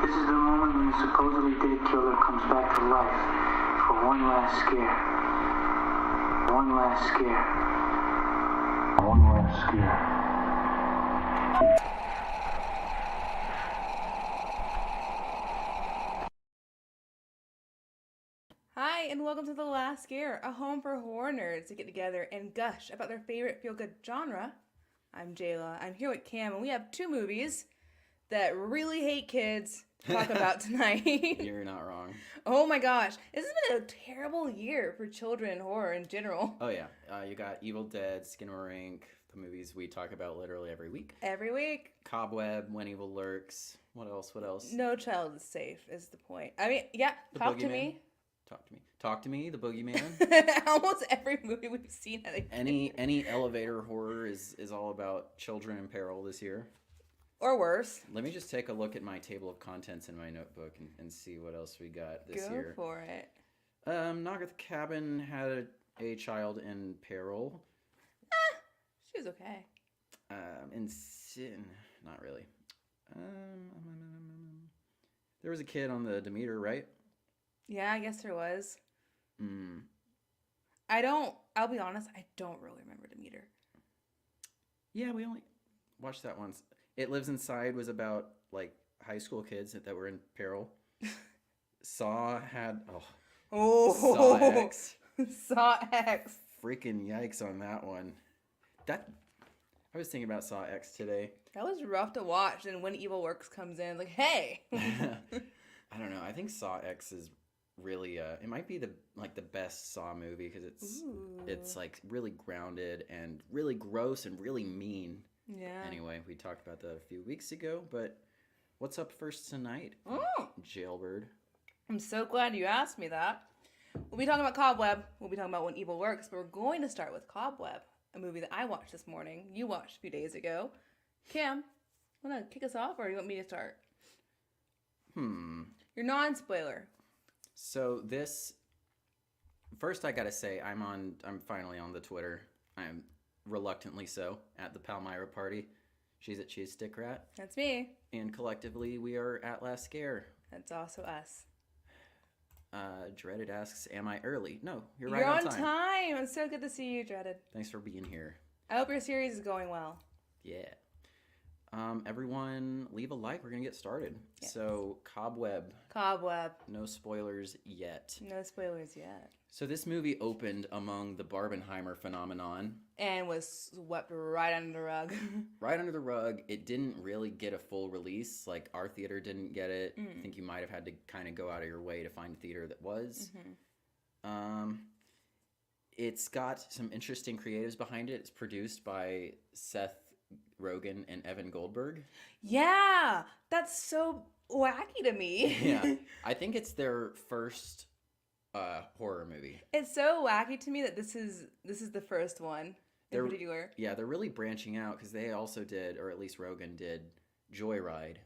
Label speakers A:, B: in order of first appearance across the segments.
A: This is the moment when the supposedly dead killer comes back to life for one last scare. One last scare. One last scare.
B: Hi, and welcome to The Last Scare, a home for horror nerds to get together and gush about their favorite feel-good genre. I'm Jayla. I'm here with Cam, and we have two movies that really hate kids to talk about tonight.
C: You're not wrong.
B: Oh my gosh, this has been a terrible year for children in horror in general.
C: Oh yeah, you got Evil Dead, Skinnamarink, the movies we talk about literally every week.
B: Every week.
C: Cobweb, When Evil Lurks. What else?
B: No child is safe is the point. I mean, yeah, Talk to me.
C: Talk to me, The Boogeyman.
B: Almost every movie we've seen.
C: Any elevator horror is all about children in peril this year.
B: Or worse.
C: Let me just take a look at my table of contents in my notebook and see what else we got this year.
B: Go for it.
C: Knock at the Cabin had a child in peril.
B: She was okay.
C: In Sin, not really. There was a kid on the Demeter, right?
B: Yeah, I guess there was.
C: Mm.
B: I'll be honest, I don't really remember Demeter.
C: Yeah, we only watched that once. It Lives Inside was about, like, high school kids that were in peril. Saw had... Saw X.
B: Saw X.
C: Freaking yikes on that one. I was thinking about Saw X today.
B: That was rough to watch, and when Evil Works comes in, like, hey!
C: I don't know. I think Saw X is really it might be the best Saw movie because it's like really grounded and really gross and really mean.
B: Yeah.
C: Anyway, we talked about that a few weeks ago, but what's up first tonight? Jailbird.
B: I'm so glad you asked me that. We'll be talking about Cobweb. We'll be talking about When Evil Works, but we're going to start with Cobweb, a movie that I watched this morning. You watched a few days ago. Cam, wanna kick us off, or you want me to start? Your non-spoiler.
C: So this, first I gotta say, I'm finally on the Twitter. I'm reluctantly so, at the Palmyra party. She's at Cheese Stick Rat.
B: That's me.
C: And collectively, we are at Last Scare.
B: That's also us.
C: Dreaded asks, am I early? No, you're right on time.
B: You're on time. It's so good to see you, Dreaded.
C: Thanks for being here.
B: I hope your series is going well.
C: Yeah. Everyone, leave a like. We're going to get started.
B: Yes.
C: So, Cobweb. No spoilers yet.
B: No spoilers yet.
C: So, this movie opened among the Barbenheimer phenomenon.
B: And was swept right under the rug.
C: Right under the rug. It didn't really get a full release. Like, our theater didn't get it. I think you might have had to kind of go out of your way to find a theater that was. It's got some interesting creatives behind it. It's produced by Seth Rogen and Evan Goldberg.
B: Yeah, that's so wacky to me.
C: Yeah, I think it's their first horror movie.
B: It's so wacky to me that this is the first one in particular.
C: Yeah, they're really branching out because they also did, or at least Rogen did, Joyride,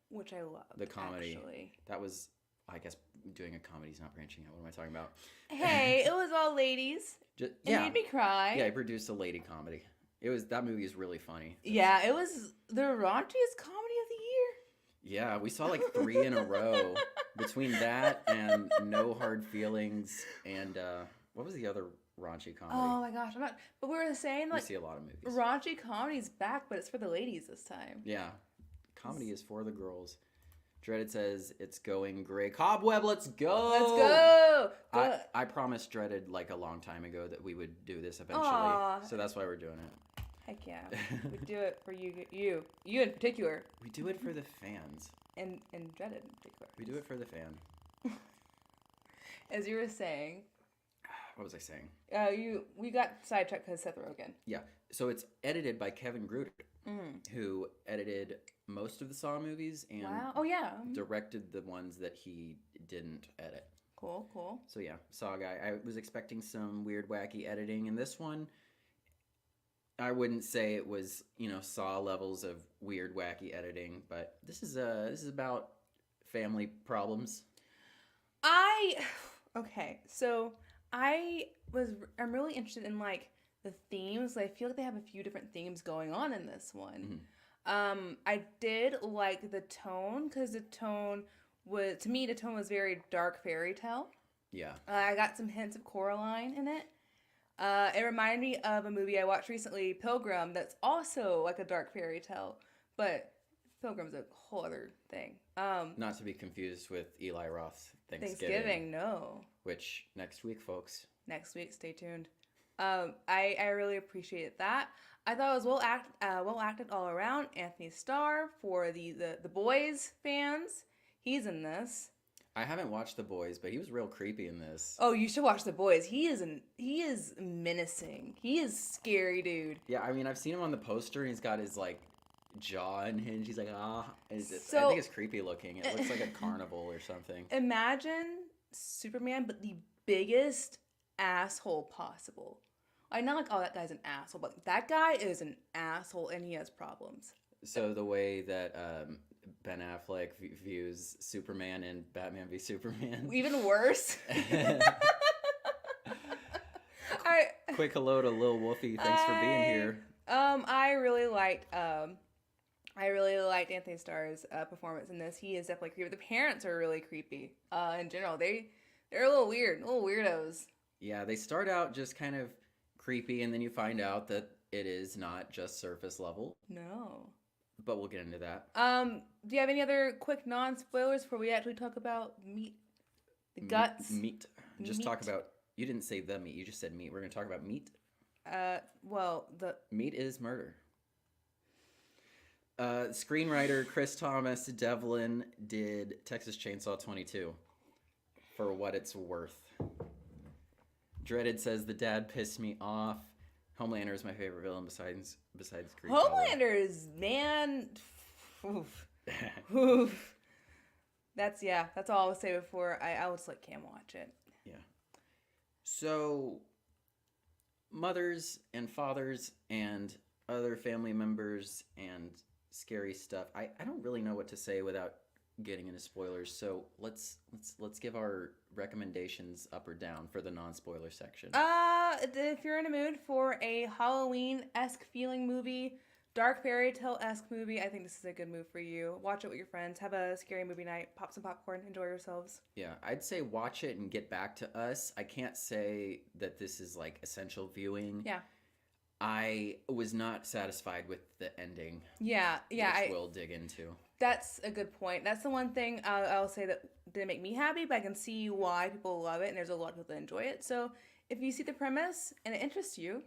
B: which I love.
C: The comedy.
B: Actually.
C: That was, I guess, doing a comedy is not branching out. What am I talking about?
B: Hey, it was all ladies. It made me cry.
C: Yeah, he produced a lady comedy. That movie is really funny.
B: Yeah, it was the raunchiest comedy of the year.
C: Yeah, we saw like 3 in a row. Between that and No Hard Feelings and what was the other raunchy comedy?
B: Oh my gosh, but we were saying like
C: we see a lot of movies.
B: Raunchy comedy's back, but it's for the ladies this time.
C: Yeah, comedy is for the girls. Dreaded says it's going great. Cobweb, let's go!
B: Let's go!
C: I promised Dreaded like a long time ago that we would do this eventually.
B: Aww.
C: So that's why we're doing it.
B: Heck yeah. We do it for you in particular.
C: We do it for the fans.
B: And Dreaded in particular.
C: We do it for the fan.
B: As you were saying.
C: What was I saying?
B: We got sidetracked because Seth Rogen.
C: Yeah. So it's edited by Kevin Gruder, who edited most of the Saw movies and directed the ones that he didn't edit.
B: Cool.
C: So yeah, Saw guy. I was expecting some weird, wacky editing, and this one, I wouldn't say it was, Saw levels of weird, wacky editing, but this is about family problems.
B: Okay, so I'm really interested in like the themes. I feel like they have a few different themes going on in this one. I did like the tone because the tone was very dark fairy tale.
C: Yeah.
B: I got some hints of Coraline in it. It reminded me of a movie I watched recently, Pilgrim, that's also like a dark fairy tale, but Pilgrim's a whole other thing.
C: Not to be confused with Eli Roth's
B: Thanksgiving, no.
C: Which next week, folks.
B: Next week, stay tuned. I really appreciated that. I thought it was well acted all around. Anthony Starr for the Boys fans, he's in this.
C: I haven't watched The Boys, but he was real creepy in this.
B: Oh, you should watch The Boys. He is menacing. He is scary, dude.
C: Yeah, I mean, I've seen him on the poster, and he's got his, like, jaw unhinged. He's like, I
B: So,
C: think it's creepy looking. It looks like a carnival or something.
B: imagine Superman, but the biggest asshole possible. I know, like, oh, that guy's an asshole, but that guy is an asshole, and he has problems.
C: So the way that Ben Affleck views Superman in Batman v Superman.
B: Even worse.
C: Quick hello to Lil Wolfie. Thanks for being here.
B: I really liked Anthony Starr's performance in this. He is definitely creepy. The parents are really creepy. In general, they're a little weird, little weirdos.
C: Yeah, they start out just kind of creepy, and then you find out that it is not just surface level.
B: No.
C: But we'll get into that.
B: Do you have any other quick non-spoilers before we actually talk about meat? The guts?
C: Meat. Just talk about... You didn't say the meat. You just said meat. We're going to talk about meat. Meat is murder. Screenwriter Chris Thomas Devlin did Texas Chainsaw 22. For what it's worth. Dreaded says, the dad pissed me off. Homelander is my favorite villain besides Green
B: Homelander is, man. Oof. Oof. That's all I'll say before I will just let Cam watch it.
C: Yeah. So, mothers and fathers and other family members and scary stuff. I don't really know what to say without getting into spoilers. So let's give our recommendations up or down for the non-spoiler section.
B: If you're in a mood for a Halloween-esque feeling movie, dark fairy tale-esque movie, I think this is a good move for you. Watch it with your friends. Have a scary movie night. Pop some popcorn. Enjoy yourselves.
C: Yeah, I'd say watch it and get back to us. I can't say that this is like essential viewing.
B: Yeah.
C: I was not satisfied with the ending.
B: Yeah.
C: Which we'll dig into.
B: That's a good point. That's the one thing I'll say that didn't make me happy, but I can see why people love it, and there's a lot of people that enjoy it. So if you see the premise and it interests you,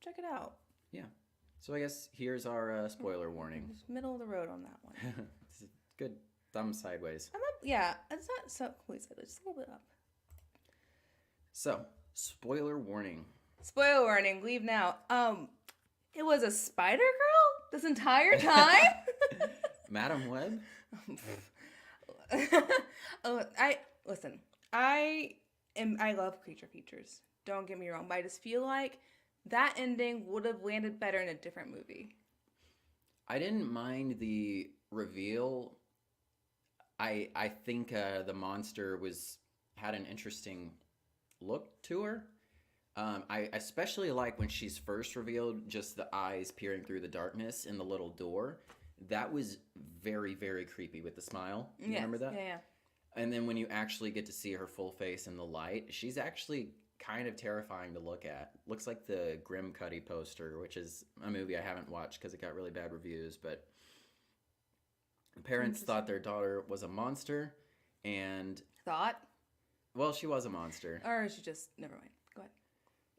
B: check it out.
C: Yeah. So I guess here's our spoiler warning.
B: Just middle of the road on that one.
C: Good thumb sideways.
B: It's not so completely sideways, just a little bit up.
C: So, spoiler warning.
B: Spoiler warning, leave now. It was a spider girl this entire time?
C: Madam Web?
B: I love creature features. Don't get me wrong, but I just feel like that ending would have landed better in a different movie.
C: I didn't mind the reveal. I think the monster had an interesting look to her. I especially like when she's first revealed, just the eyes peering through the darkness in the little door. That was very, very creepy with the smile. You remember that?
B: Yeah.
C: And then when you actually get to see her full face in the light, she's actually kind of terrifying to look at. Looks like the Grim Cuddy poster, which is a movie I haven't watched because it got really bad reviews. But parents thought their daughter was a monster, and well, she was a monster.
B: Or she just, never mind. Go ahead.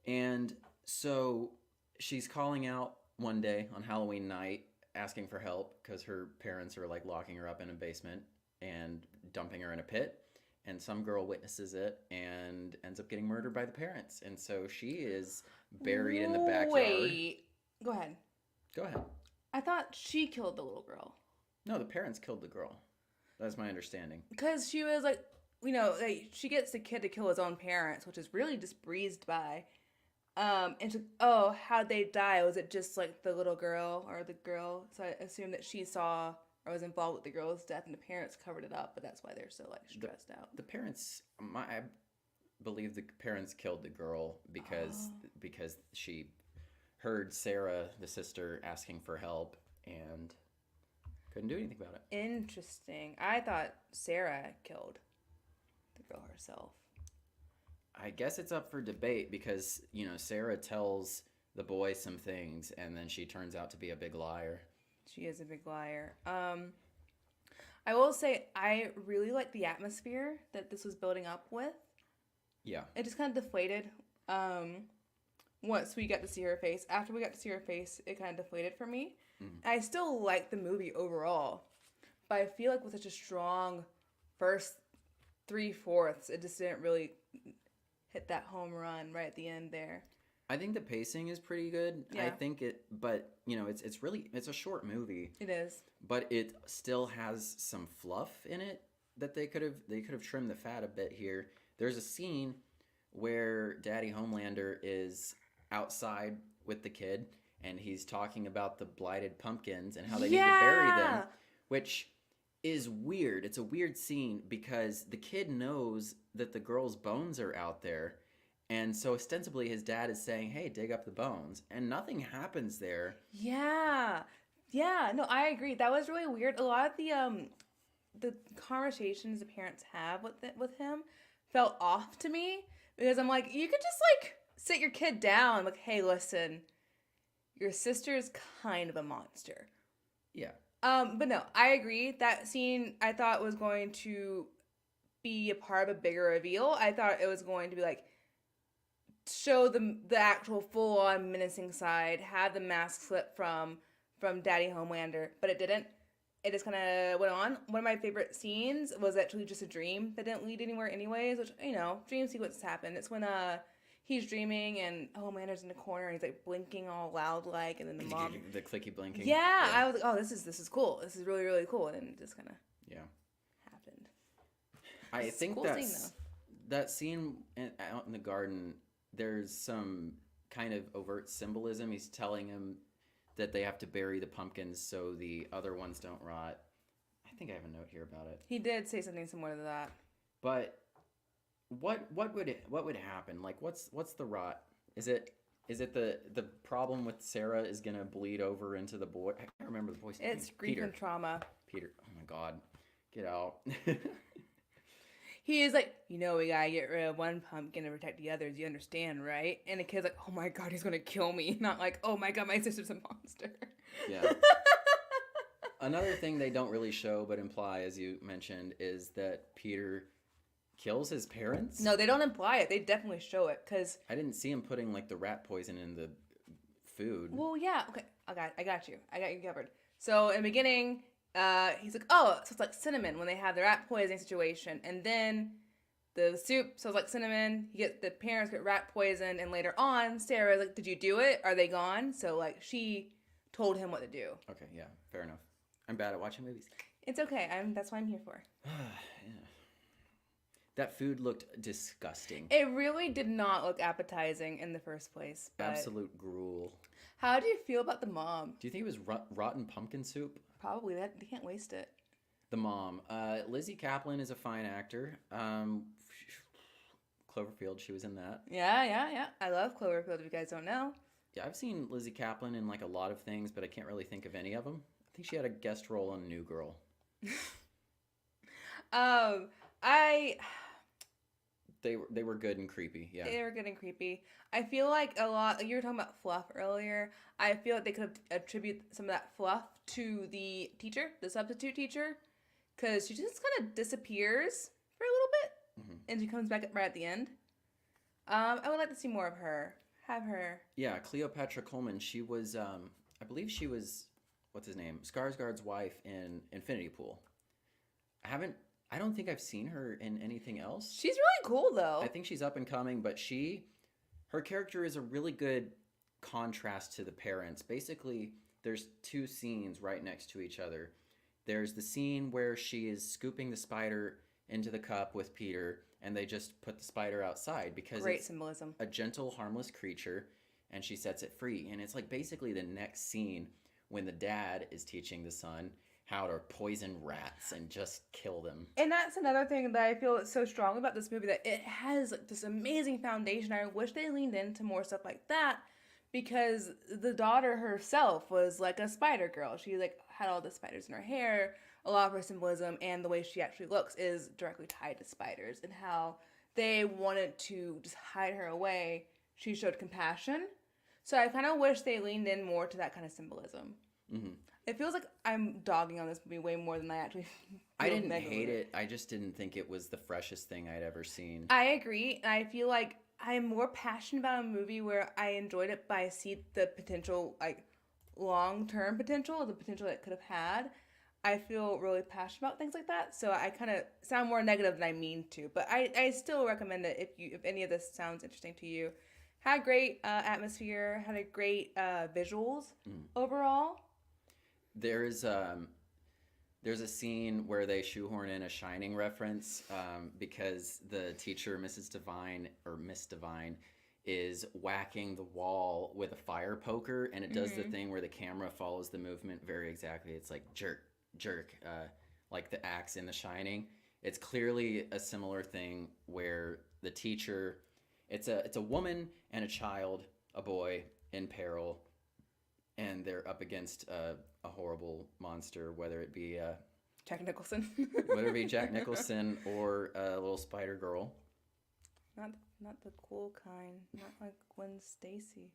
C: And so she's calling out one day on Halloween night, asking for help because her parents are like locking her up in a basement and dumping her in a pit. And some girl witnesses it and ends up getting murdered by the parents. And so she is buried in the backyard.
B: Wait. Go ahead.
C: Go ahead.
B: I thought she killed the little girl.
C: No, the parents killed the girl. That's my understanding.
B: Because she was like, she gets the kid to kill his own parents, which is really just breezed by. And she, how'd they die? Was it just like the little girl or the girl? So I assume that she saw or was involved with the girl's death, and the parents covered it up, but that's why they're so like stressed out.
C: The parents, I believe the parents killed the girl because she heard Sarah, the sister, asking for help, and couldn't do anything about it.
B: Interesting. I thought Sarah killed the girl herself.
C: I guess it's up for debate because, you know, Sarah tells the boy some things and then she turns out to be a big liar.
B: She is a big liar. I will say I really like the atmosphere that this was building up with.
C: Yeah.
B: It just kind of deflated once we got to see her face. After we got to see her face, it kind of deflated for me. Mm-hmm. I still like the movie overall, but I feel like with such a strong first 3/4, it just didn't really hit that home run right at the end there.
C: I think the pacing is pretty good.
B: Yeah.
C: I think but you know, it's a short movie.
B: It is.
C: But it still has some fluff in it that they could have trimmed the fat a bit here. There's a scene where Daddy Homelander is outside with the kid and he's talking about the blighted pumpkins and how they need to bury them, which is weird. It's a weird scene because the kid knows that the girl's bones are out there. And so ostensibly his dad is saying, hey, dig up the bones. And nothing happens there.
B: Yeah. Yeah. No, I agree. That was really weird. A lot of the conversations the parents have with him felt off to me. Because I'm like, you could just like sit your kid down. Like, hey, listen, your sister's kind of a monster.
C: Yeah.
B: But no, I agree. That scene I thought was going to be a part of a bigger reveal. I thought it was going to be like, show the actual full-on menacing side, have the mask slip from Daddy Homelander, but it didn't. It just kind of went on. One of my favorite scenes was actually just a dream that didn't lead anywhere anyways, which, you know, dream sequences happen. It's when he's dreaming and Homelander's in the corner and he's like blinking all loud like, and then the mom...
C: the clicky blinking.
B: Yeah, I was like, oh, this is cool. This is really, really cool. And then it just kind of happened.
C: I think cool that scene out in the garden... There's some kind of overt symbolism. He's telling him that they have to bury the pumpkins so the other ones don't rot. I think I have a note here about it.
B: He did say something similar to that.
C: But what would happen? Like what's the rot? Is it the problem with Sarah is gonna bleed over into the boy? I can't remember the boy's name.
B: It's grief and trauma.
C: Peter. Oh my God, get out.
B: He is like, you know, we gotta get rid of one pumpkin to protect the others. You understand, right? And the kid's like, oh my God, he's gonna kill me. Not like, oh my God, my sister's a monster.
C: Yeah. Another thing they don't really show but imply, as you mentioned, is that Peter kills his parents.
B: No, they don't imply it. They definitely show it because
C: I didn't see him putting like the rat poison in the food.
B: Well, yeah. Okay, I got you. I got you covered. So in the beginning. He's like, oh, so it's like cinnamon when they have the rat poisoning situation, and then the soup smells like cinnamon. The parents get rat poisoned, and later on, Sarah's like, did you do it? Are they gone? So like she told him what to do.
C: Okay, yeah, fair enough. I'm bad at watching movies.
B: It's okay. That's what I'm here for.
C: Yeah. That food looked disgusting.
B: It really did not look appetizing in the first place.
C: Absolute gruel.
B: How do you feel about the mom?
C: Do you think it was rotten pumpkin soup?
B: Probably. They can't waste it.
C: The mom. Lizzie Kaplan is a fine actor. Cloverfield, she was in that.
B: Yeah. I love Cloverfield, if you guys don't know.
C: Yeah, I've seen Lizzie Kaplan in like a lot of things, but I can't really think of any of them. I think she had a guest role on New Girl. They were good and creepy, yeah.
B: They were good and creepy. I feel like a lot, you were talking about fluff earlier. I feel like they could attribute some of that fluff to the teacher, the substitute teacher, because she just kind of disappears for a little bit, and she comes back right at the end. I would like to see more of her. Have her.
C: Yeah, Cleopatra Coleman, she was, I believe she was, what's his name? Skarsgård's wife in Infinity Pool. I don't think I've seen her in anything else.
B: She's really cool, though.
C: I think she's up and coming, but her character is a really good contrast to the parents. Basically, there's two scenes right next to each other. There's the scene where she is scooping the spider into the cup with Peter, and they just put the spider outside because
B: Great symbolism.
C: A gentle, harmless creature, and she sets it free. And it's like basically the next scene when the dad is teaching the son how to poison rats and just kill them. And
B: that's another thing that I feel so strong about this movie, that it has like this amazing foundation. I wish they leaned into more stuff like that, because the daughter herself was like a spider girl. She like had all the spiders in her hair, a lot of her symbolism and the way she actually looks is directly tied to spiders, and how they wanted to just hide her away. She showed compassion. So I kind of wish they leaned in more to that kind of symbolism.
C: Mm-hmm.
B: It feels like I'm dogging on this movie way more than I actually feel.
C: I didn't hate it. I just didn't think it was the freshest thing I'd ever seen.
B: I agree. And I feel like I'm more passionate about a movie where I enjoyed it, but I see the potential, like, long-term potential, the potential it could have had. I feel really passionate about things like that. So I kind of sound more negative than I mean to. But I still recommend it if any of this sounds interesting to you. Had great atmosphere, had a great visuals overall.
C: There's a scene where they shoehorn in a Shining reference because the teacher, Miss Devine, is whacking the wall with a fire poker, and it does the thing where the camera follows the movement very exactly. It's like jerk, jerk, like the axe in The Shining. It's clearly a similar thing where the teacher, it's a woman and a child, a boy in peril, and they're up against a horrible monster, whether it be
B: Jack Nicholson.
C: whether it be Jack Nicholson or a little spider girl.
B: Not the cool kind. Not like Gwen Stacy.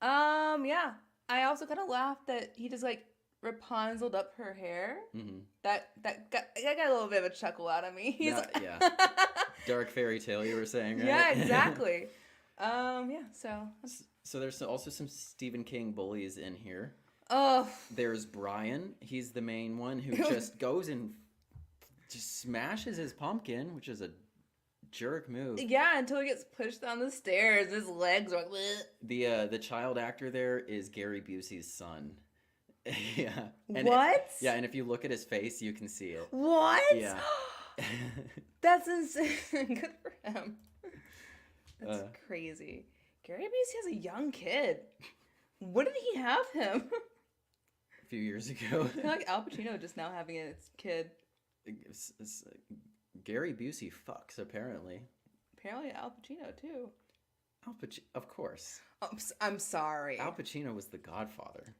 B: Yeah. I also kind of laughed that he just like Rapunzeled up her hair.
C: Mm-hmm.
B: That got a little bit of a chuckle out of me.
C: Yeah. Dark fairy tale, you were saying, right?
B: Yeah, exactly.
C: So there's also some Stephen King bullies in here.
B: Oh.
C: There's Brian. He's the main one who just goes and just smashes his pumpkin, which is a jerk move.
B: Yeah, until he gets pushed down the stairs. His legs are like,
C: the child actor there is Gary Busey's son. Yeah.
B: What?
C: And if you look at his face, you can see it.
B: What?
C: Yeah.
B: That's insane. Good for him. That's crazy. Gary Busey has a young kid. When did he have him?
C: A few years ago.
B: I feel like Al Pacino just now having a kid.
C: Gary Busey fucks, apparently.
B: Apparently Al Pacino, too.
C: Of course.
B: Oh, I'm sorry.
C: Al Pacino was the Godfather.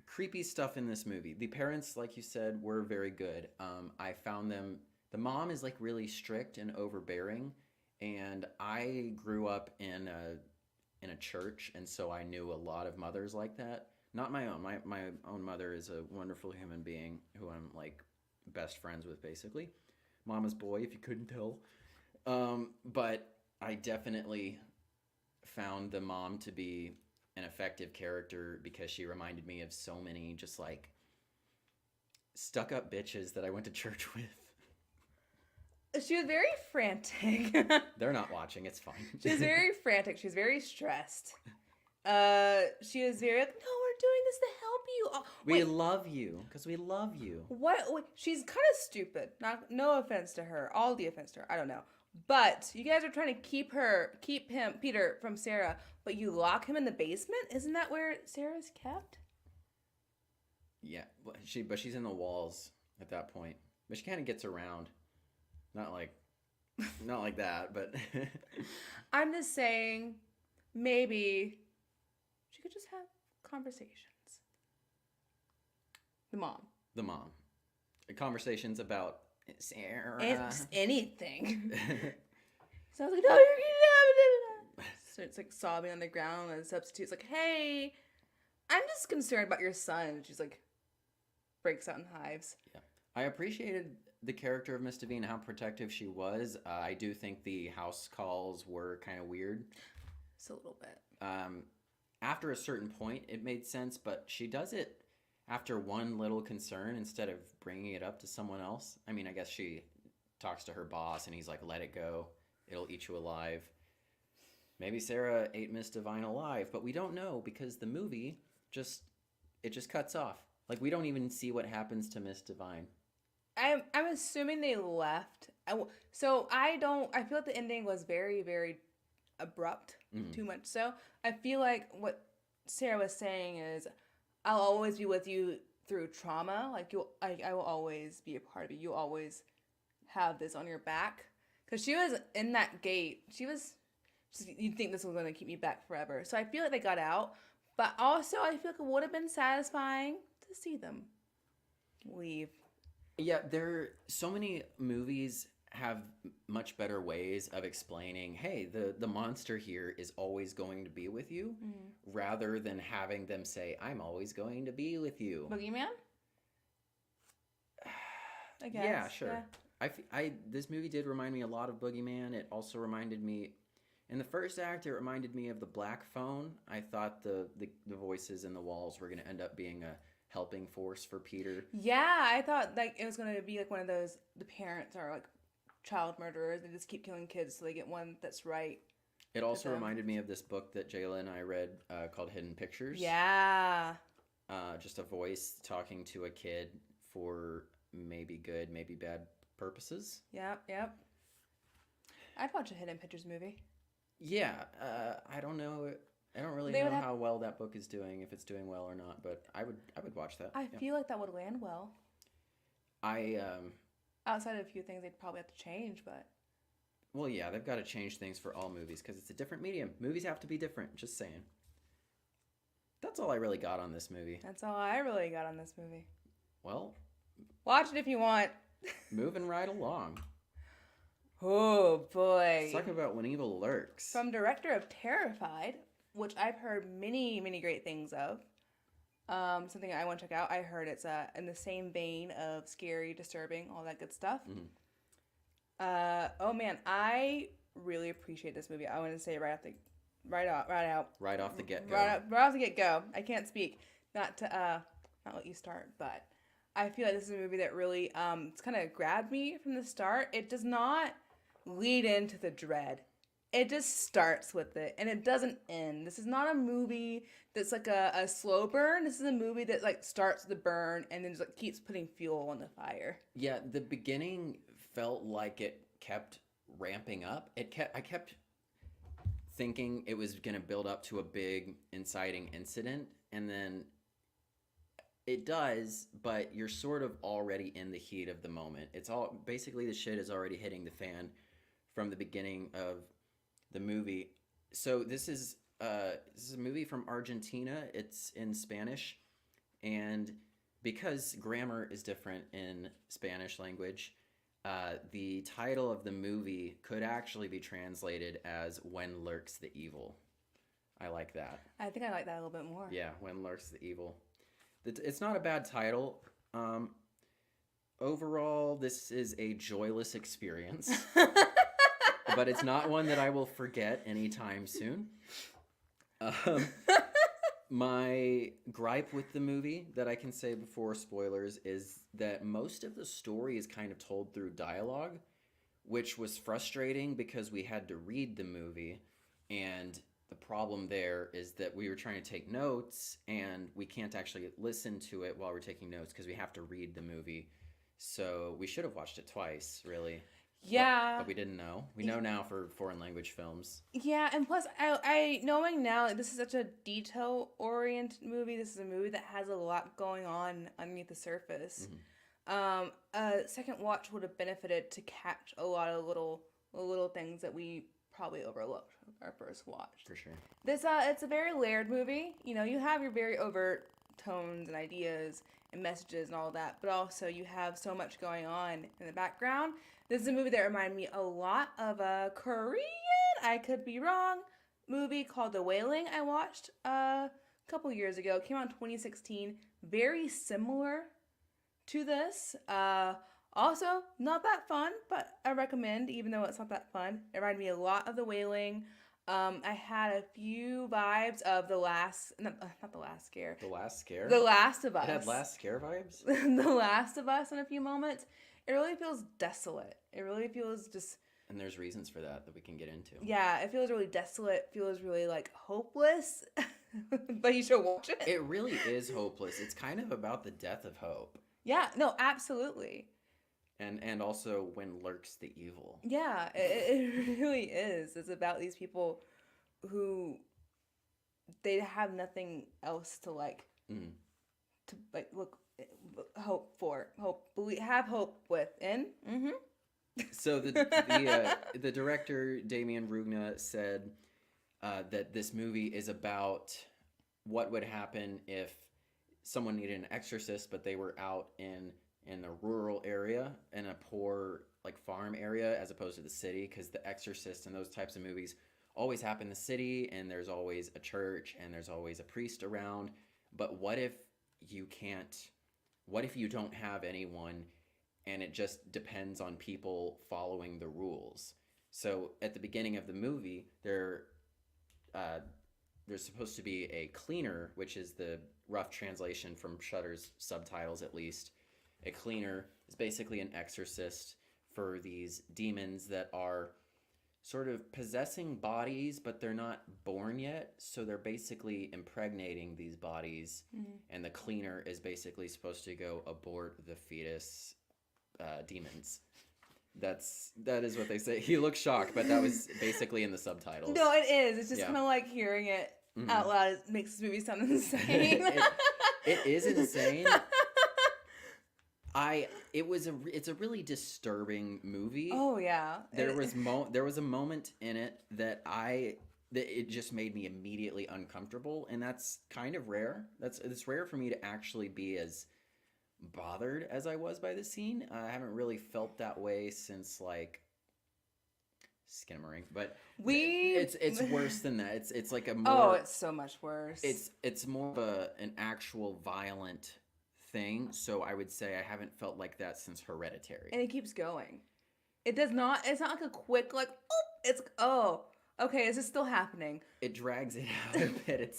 C: Creepy stuff in this movie. The parents, like you said, were very good. I found them... The mom is, like, really strict and overbearing. And I grew up in a church, and so I knew a lot of mothers like that. Not my own. My own mother is a wonderful human being who I'm, like, best friends with, basically. Mama's boy, if you couldn't tell. But I definitely found the mom to be an effective character because she reminded me of so many just, like, stuck-up bitches that I went to church with.
B: She was very frantic.
C: They're not watching. It's fine.
B: She was very frantic. She was very stressed. She was very like, no, we're doing this to help you. Oh,
C: we love you because we love you.
B: What? She's kind of stupid. No offense to her. All the offense to her. I don't know. But you guys are trying to keep Peter, from Sarah, but you lock him in the basement? Isn't that where Sarah's kept?
C: Yeah, but she's in the walls at that point. But she kind of gets around. Not like that, but...
B: I'm just saying, maybe she could just have conversations. The mom. Conversations
C: about Sarah.
B: Just anything. So I was like, no, you're... So it's like sobbing on the ground, and the substitute's like, hey, I'm just concerned about your son. And she's like, breaks out in hives.
C: Yeah. I appreciated the character of Miss Devine, how protective she was. I do think the house calls were kind of weird.
B: Just a little bit.
C: After a certain point, it made sense, but she does it after one little concern instead of bringing it up to someone else. I mean, I guess she talks to her boss, and he's like, let it go. It'll eat you alive. Maybe Sarah ate Miss Devine alive, but we don't know because the movie just cuts off. Like, we don't even see what happens to Miss Devine.
B: I'm assuming they left. So I feel like the ending was very, very abrupt.
C: Mm-hmm.
B: Too much so. I feel like what Sarah was saying is, I'll always be with you through trauma. Like, I will always be a part of you. You'll always have this on your back. Because she was in that gate. You'd think this was going to keep me back forever. So I feel like they got out. But also, I feel like it would have been satisfying to see them leave.
C: Yeah, so many movies have much better ways of explaining, hey, the monster here is always going to be with you, rather than having them say, I'm always going to be with you.
B: Boogeyman? I guess.
C: Yeah, sure.
B: Yeah.
C: This movie did remind me a lot of Boogeyman. It also reminded me, in the first act, it reminded me of the Black Phone. I thought the voices in the walls were going to end up being a helping force for Peter.
B: Yeah, I thought like it was going to be like one of those, the parents are like child murderers. They just keep killing kids so they get one that's right.
C: It also reminded me of this book that Jayla and I read called Hidden Pictures.
B: Yeah.
C: Just a voice talking to a kid for maybe good, maybe bad purposes.
B: Yep. I'd watch a Hidden Pictures movie.
C: Yeah, I don't know. I don't really know how well that book is doing, if it's doing well or not, but I would watch that.
B: I feel like that would land well. Outside of a few things they'd probably have to change, but...
C: Well, yeah, they've got to change things for all movies, because it's a different medium. Movies have to be different, just saying. That's all I really got on this movie.
B: That's all I really got on this movie.
C: Well...
B: Watch it if you want.
C: Moving right along.
B: Oh, boy.
C: Let's talk about When Evil Lurks.
B: From director of Terrified, which I've heard many, many great things of. Something I want to check out. I heard it's in the same vein of scary, disturbing, all that good stuff. Oh man, I really appreciate this movie. I want to say right off the get-go. Right off the get-go. I can't speak. Not let you start, but I feel like this is a movie that really it's kind of grabbed me from the start. It does not lead into the dread. It just starts with it, and it doesn't end. This is not a movie that's like a slow burn. This is a movie that like starts the burn and then just like keeps putting fuel on the fire.
C: Yeah, the beginning felt like it kept ramping up. I kept thinking it was going to build up to a big inciting incident, and then it does, but you're sort of already in the heat of the moment. It's all basically the shit is already hitting the fan from the beginning of the movie. So this is a movie from Argentina. It's in Spanish, and because grammar is different in Spanish language, the title of the movie could actually be translated as When Lurks the Evil. I like that.
B: I think I like that a little bit more.
C: Yeah, When Lurks the Evil. It's not a bad title. Overall, this is a joyless experience. But it's not one that I will forget anytime soon. My gripe with the movie that I can say before spoilers is that most of the story is kind of told through dialogue, which was frustrating because we had to read the movie, and the problem there is that we were trying to take notes and we can't actually listen to it while we're taking notes because we have to read the movie. So we should have watched it twice, really.
B: Yeah.
C: But we didn't know. We know now for foreign language films.
B: Yeah, and plus, I knowing now, like, this is such a detail-oriented movie. This is a movie that has a lot going on underneath the surface. Mm-hmm. A second watch would have benefited to catch a lot of little things that we probably overlooked with our first watch.
C: For sure.
B: This it's a very layered movie. You know, you have your very overt tones and ideas and messages and all that, but also you have so much going on in the background. This is a movie that reminded me a lot of a Korean, I could be wrong, movie called The Wailing I watched a couple years ago. It came out in 2016. Very similar to this. Also, not that fun, but I recommend, even though it's not that fun. It reminded me a lot of The Wailing. I had a few vibes of The Last... not The Last Scare.
C: The Last Scare?
B: The Last of Us.
C: It had Last Scare vibes?
B: The Last of Us in a few moments. It really feels desolate. It really feels just...
C: And there's reasons for that we can get into.
B: Yeah, it feels really desolate. It feels really, like, hopeless. But you should watch it.
C: It really is hopeless. It's kind of about the death of hope.
B: Yeah, no, absolutely.
C: And also when lurks the evil.
B: Yeah, it really is. It's about these people who they have nothing else to look hope for, have hope with.
C: So the director Damien Rugna said that this movie is about what would happen if someone needed an exorcist, but they were out in a rural area, in a poor like farm area, as opposed to the city, because the exorcist and those types of movies always happen in the city, and there's always a church and there's always a priest around. But what if you can't? What if you don't have anyone, and it just depends on people following the rules? So at the beginning of the movie, there's supposed to be a cleaner, which is the rough translation from Shudder's subtitles at least. A cleaner is basically an exorcist for these demons that are sort of possessing bodies, but they're not born yet. So they're basically impregnating these bodies. And the cleaner is basically supposed to go abort the fetus demons. That is what they say. He looks shocked, but that was basically in the subtitles.
B: No, it is. It's just kind of like hearing it out loud. It makes this movie sound insane.
C: It is insane. It's a really disturbing movie.
B: Oh yeah.
C: There was a moment in it that it just made me immediately uncomfortable, and that's kind of rare. It's rare for me to actually be as bothered as I was by the scene. I haven't really felt that way since like Skimmering, but it's worse than that. It's like a more
B: it's so much worse.
C: It's more of an actual violent thing. So I would say I haven't felt like that since Hereditary.
B: And it keeps going. It's not like a quick like okay, is this still happening?
C: It drags it out a bit.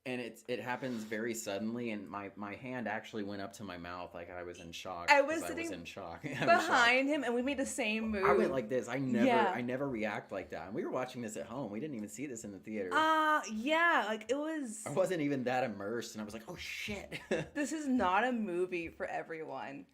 C: It happens very suddenly, and my hand actually went up to my mouth like I was in shock.
B: I was sitting
C: in shock
B: behind him, and we made the same move.
C: I went like this. I never react like that. And we were watching this at home. We didn't even see this in the theater.
B: Yeah, like it was.
C: I wasn't even that immersed, and I was like, oh shit.
B: This is not a movie for everyone.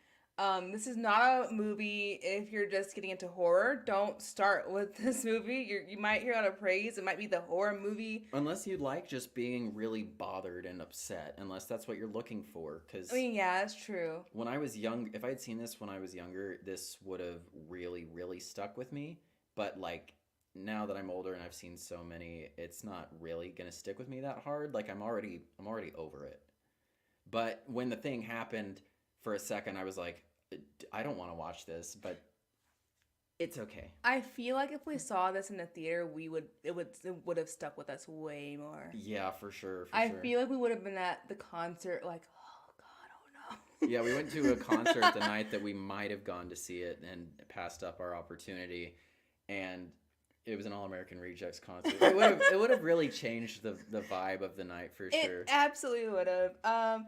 B: This is not a movie if you're just getting into horror. Don't start with this movie. You might hear a lot of praise. It might be the horror movie.
C: Unless you like just being really bothered and upset. Unless that's what you're looking for. Cause
B: I mean, yeah, that's true.
C: When I was young, if I had seen this when I was younger, this would have really, really stuck with me. But like now that I'm older and I've seen so many, it's not really gonna stick with me that hard. Like I'm already over it. But when the thing happened, for a second, I was like, I don't want to watch this, but it's okay.
B: I feel like if we saw this in the theater, it would have stuck with us way more.
C: Yeah, for sure.
B: I feel like we would have been at the concert like, oh God, oh no.
C: Yeah, we went to a concert the night that we might have gone to see it and passed up our opportunity, and it was an All American Rejects concert. It would have really changed the vibe of the night for sure.
B: It absolutely would have.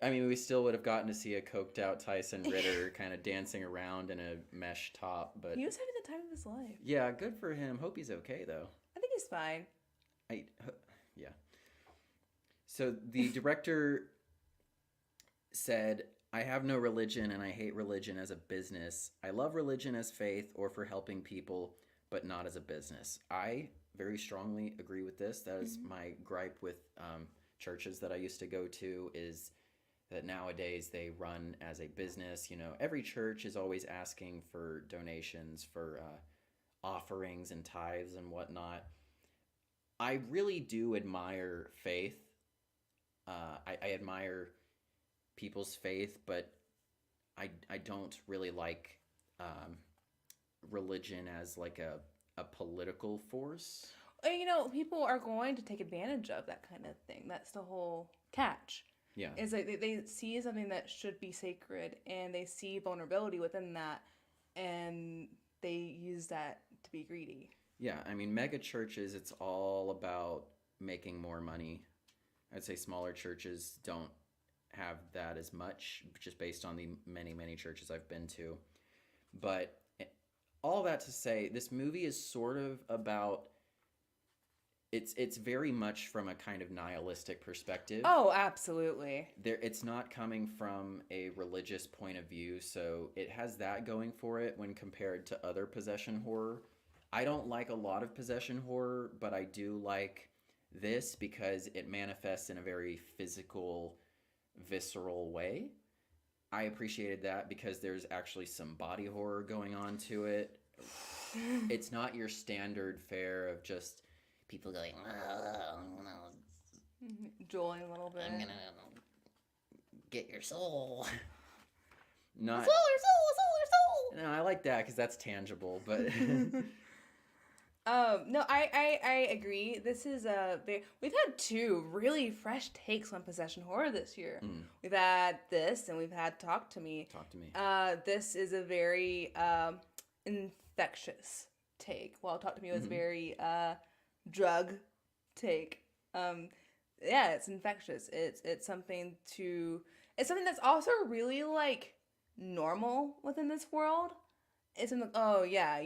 C: I mean, we still would have gotten to see a coked out Tyson Ritter kind of dancing around in a mesh top, but
B: he was having the time of his life.
C: Yeah, good for him. Hope he's okay though.
B: I think he's fine.
C: Yeah. So the director said, "I have no religion and I hate religion as a business. I love religion as faith or for helping people, but not as a business." I very strongly agree with this. That is my gripe with churches that I used to go to, is that nowadays they run as a business. You know, every church is always asking for donations, for offerings and tithes and whatnot. I really do admire faith. I admire people's faith, but I don't really like religion as like a political force.
B: You know, people are going to take advantage of that kind of thing. That's the whole catch.
C: Yeah.
B: Is like they see something that should be sacred, and they see vulnerability within that, and they use that to be greedy.
C: Yeah, I mean, mega churches, it's all about making more money. I'd say smaller churches don't have that as much, just based on the many, many churches I've been to. But all that to say, this movie is sort of about... It's very much from a kind of nihilistic perspective.
B: Oh, absolutely.
C: It's not coming from a religious point of view, so it has that going for it when compared to other possession horror. I don't like a lot of possession horror, but I do like this because it manifests in a very physical, visceral way. I appreciated that because there's actually some body horror going on to it. It's not your standard fare of just... people going,
B: Drooling a little bit.
C: I'm gonna get your soul. Not
B: Your soul.
C: No, I like that because that's tangible. But
B: No, I agree. This is we've had two really fresh takes on possession horror this year. We've had this, and we've had Talk to Me.
C: Talk to Me.
B: This is a very infectious take, while Talk to Me was very drug take. Yeah, it's infectious. It's something that's also really like normal within this world. It's something, oh yeah,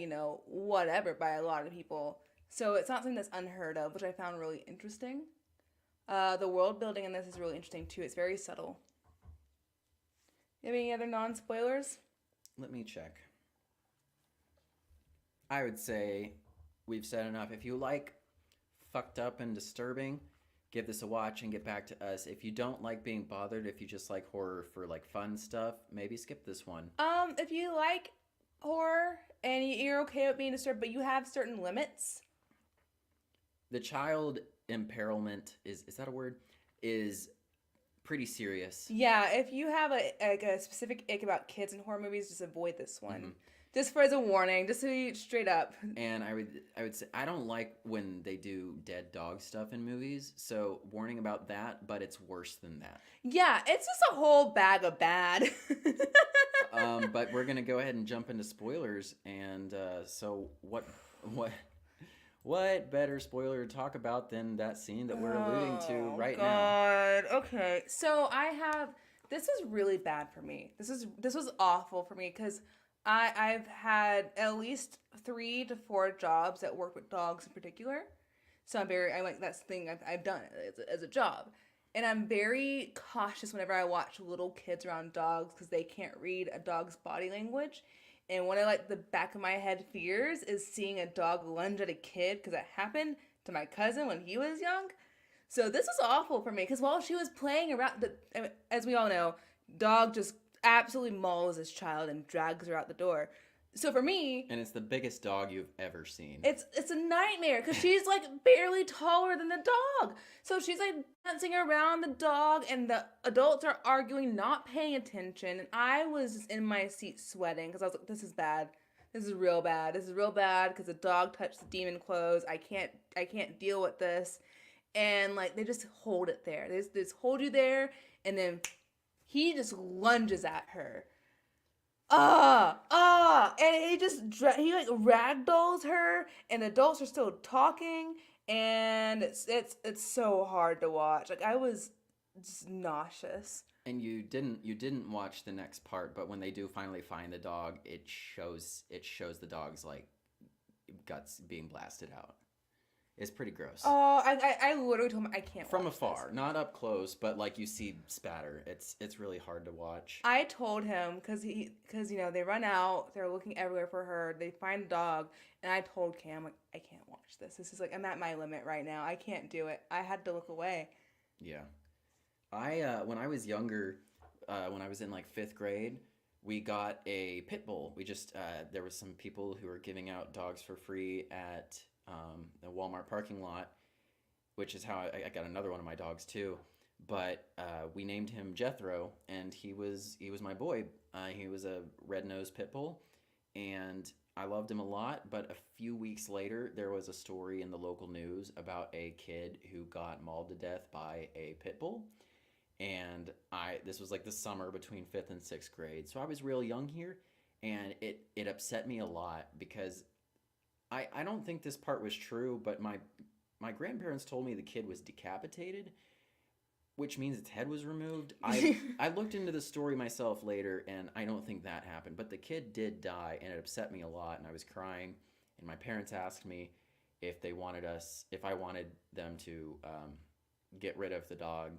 B: whatever by a lot of people. So it's not something that's unheard of, which I found really interesting. The world building in this is really interesting too. It's very subtle. You have any other non-spoilers?
C: Let me check. I would say we've said enough. If you like fucked up and disturbing, give this a watch and get back to us. If you don't like being bothered, if you just like horror for like fun stuff, maybe skip this one.
B: If you like horror and you're okay with being disturbed, but you have certain limits.
C: The child imperilment is that a word? Is pretty serious.
B: Yeah, if you have a specific ick about kids in horror movies, just avoid this one. Just for as a warning, just to be straight up.
C: And I would say I don't like when they do dead dog stuff in movies, so warning about that, but it's worse than that.
B: Yeah, it's just a whole bag of bad.
C: But we're gonna go ahead and jump into spoilers, and so what better spoiler to talk about than that scene that we're alluding to right now?
B: Okay, so this was really bad for me. This was awful for me because I've had at least 3 to 4 jobs that work with dogs in particular. So I like that's the thing I've done as a job. And I'm very cautious whenever I watch little kids around dogs because they can't read a dog's body language. And one of the back of my head fears is seeing a dog lunge at a kid, because it happened to my cousin when he was young. So this was awful for me because while she was playing around, as we all know, dog just absolutely mauls this child and drags her out the door. So for me,
C: and it's the biggest dog you've ever seen.
B: It's a nightmare because she's like barely taller than the dog. So she's like dancing around the dog, and the adults are arguing, not paying attention. And I was just in my seat sweating because I was like, "This is bad. This is real bad. This is real bad because the dog touched the demon clothes. I can't deal with this." And like they just hold it there. They just hold you there, and then he just lunges at her. And he like ragdolls her, and adults are still talking, and it's so hard to watch. Like I was just nauseous.
C: And you didn't watch the next part, but when they do finally find the dog, it shows the dog's like guts being blasted out. It's pretty gross.
B: Oh, I literally told him I can't
C: From
B: watch
C: afar,
B: this.
C: not up close, but like you see spatter. It's really hard to watch.
B: I told him because they run out, they're looking everywhere for her, they find the dog, and I told Cam, like, I can't watch this. This is like, I'm at my limit right now. I can't do it. I had to look away.
C: Yeah. When I was younger, when I was in like 5th grade, we got a pit bull. We just there was some people who were giving out dogs for free at the Walmart parking lot, which is how I got another one of my dogs too. But we named him Jethro, and he was my boy. He was a red-nosed pit bull, and I loved him a lot. But a few weeks later, there was a story in the local news about a kid who got mauled to death by a pit bull. And this was like the summer between 5th and 6th grade, so I was real young here, and it upset me a lot because I don't think this part was true, but my grandparents told me the kid was decapitated, which means its head was removed. I looked into the story myself later, and I don't think that happened, but the kid did die, and it upset me a lot, and I was crying, and my parents asked me if I wanted them to get rid of the dog,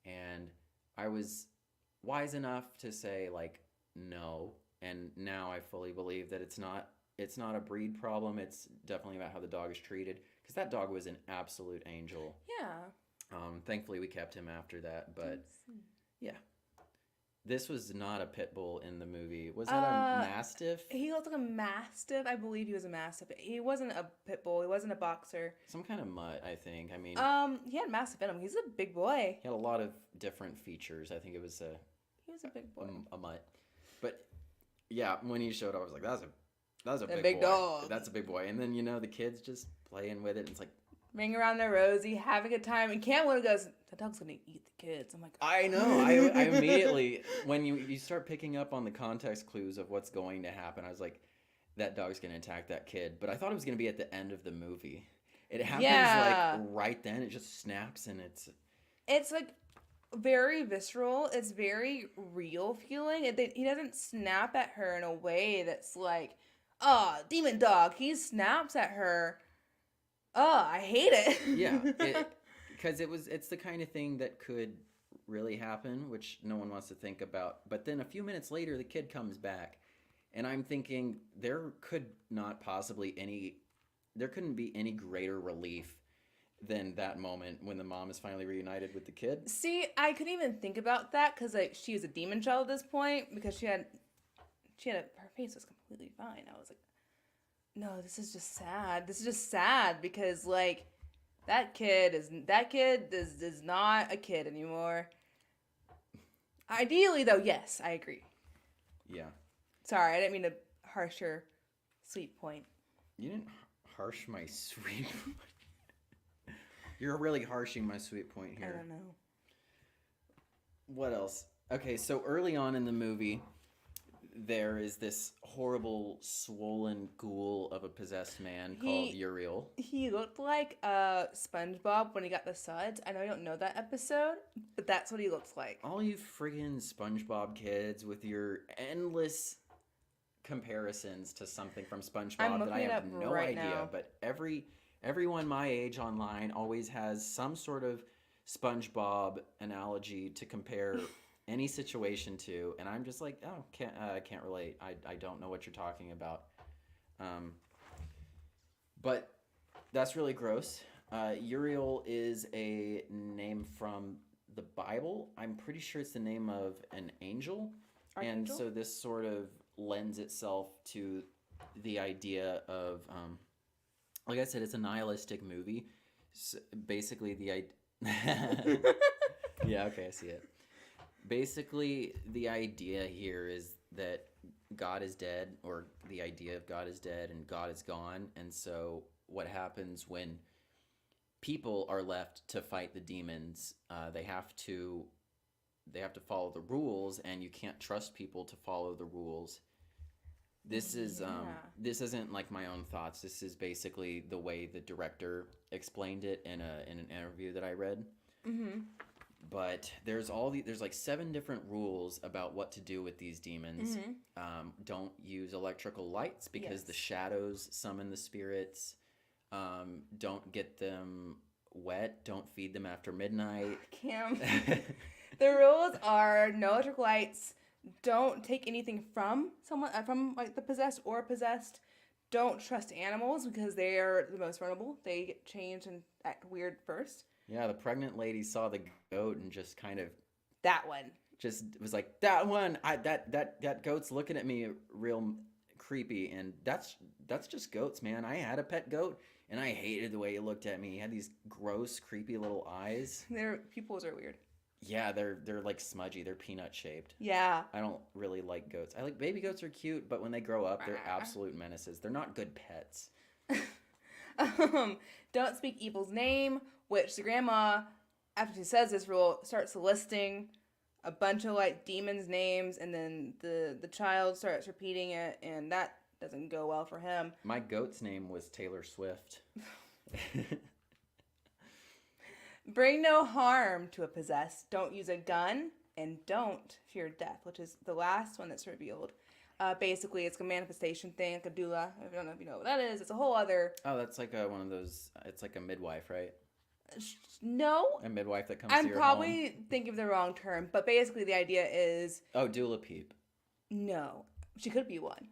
C: and I was wise enough to say like no, and now I fully believe that it's not a breed problem. It's definitely about how the dog is treated, because that dog was an absolute angel.
B: Yeah.
C: Thankfully we kept him after that, but yeah. This was not a pit bull in the movie. Was that a mastiff?
B: He looked like a mastiff. I believe he was a mastiff. He wasn't a pit bull. He wasn't a boxer.
C: Some kind of mutt, I think. I mean,
B: he had mastiff in him. He's a big boy.
C: he had a lot of different features. I think it was
B: He was a big boy.
C: a mutt. But yeah, when he showed up, I was like, that's a
B: big
C: boy.
B: dog.
C: That's a big boy. And then the kids just playing with it. And it's like,
B: Ring around their rosy, have a good time. And Cam literally goes, "The dog's gonna eat the kids." I'm like,
C: I know. I immediately, when you start picking up on the context clues of what's going to happen, I was like, that dog's going to attack that kid. But I thought it was going to be at the end of the movie. It happens like right then. It just snaps and
B: it's like very visceral. It's very real feeling. He doesn't snap at her in a way that's like, "Oh, demon dog." He snaps at her. Oh, I hate it.
C: Yeah, because it's the kind of thing that could really happen, which no one wants to think about. But then a few minutes later, the kid comes back, and I'm thinking there couldn't be any greater relief than that moment when the mom is finally reunited with the kid.
B: See, I couldn't even think about that because like she was a demon child at this point because her face was completely fine. I was like, no, this is just sad. This is just sad because like that kid is not a kid anymore. Ideally though, yes, I agree.
C: Yeah.
B: Sorry, I didn't mean to harsh your sweet point.
C: You didn't harsh my sweet point. You're really harshing my sweet point here.
B: I don't know.
C: What else? Okay, so early on in the movie, there is this horrible, swollen ghoul of a possessed man called Uriel.
B: He looked like SpongeBob when he got the suds. I know you don't know that episode, but that's what he looks like.
C: All you friggin' SpongeBob kids with your endless comparisons to something from SpongeBob that I have no idea.
B: Now.
C: But everyone my age online always has some sort of SpongeBob analogy to compare any situation to, and I'm just like, oh, can't relate. I don't know what you're talking about. But that's really gross. Uriel is a name from the Bible. I'm pretty sure it's the name of an angel.
B: Archangel?
C: And so this sort of lends itself to the idea of, like I said, it's a nihilistic movie. So basically, the idea. Yeah, okay, I see it. Basically, the idea here is that God is dead, or the idea of God is dead, and God is gone. And so what happens when people are left to fight the demons, they have to follow the rules, and you can't trust people to follow the rules. This isn't like my own thoughts. This is basically the way the director explained it in an interview that I read.
B: Mm-hmm.
C: But there's like 7 different rules about what to do with these demons.
B: Mm-hmm.
C: Don't use electrical lights because the shadows summon the spirits. Don't get them wet. Don't feed them after midnight.
B: Cam. The rules are no electric lights. Don't take anything from someone, from like the possessed or possessed. Don't trust animals because they are the most vulnerable. They get changed and act weird first.
C: Yeah, the pregnant lady saw the goat and just kind of
B: that one
C: just was like, that one. That goat's looking at me real creepy, and that's just goats, man. I had a pet goat, and I hated the way he looked at me. He had these gross, creepy little eyes.
B: Their pupils are weird.
C: Yeah, they're like smudgy. They're peanut shaped.
B: Yeah.
C: I don't really like goats. I like baby goats are cute, but when they grow up, they're absolute menaces. They're not good pets.
B: Don't speak evil's name, which the grandma, after she says this rule, starts listing a bunch of like demons' names, and then the child starts repeating it, and that doesn't go well for him.
C: My goat's name was Taylor Swift.
B: Bring no harm to a possessed. Don't use a gun, and don't fear death, which is the last one that's revealed. Basically, it's a manifestation thing, like a doula. I don't know if you know what that is. It's a whole other...
C: Oh, that's like one of those... It's like a midwife, right?
B: No.
C: A midwife that comes to your home?
B: I'm probably thinking of the wrong term, but basically the idea is...
C: Oh, doula peep.
B: No. She could be one.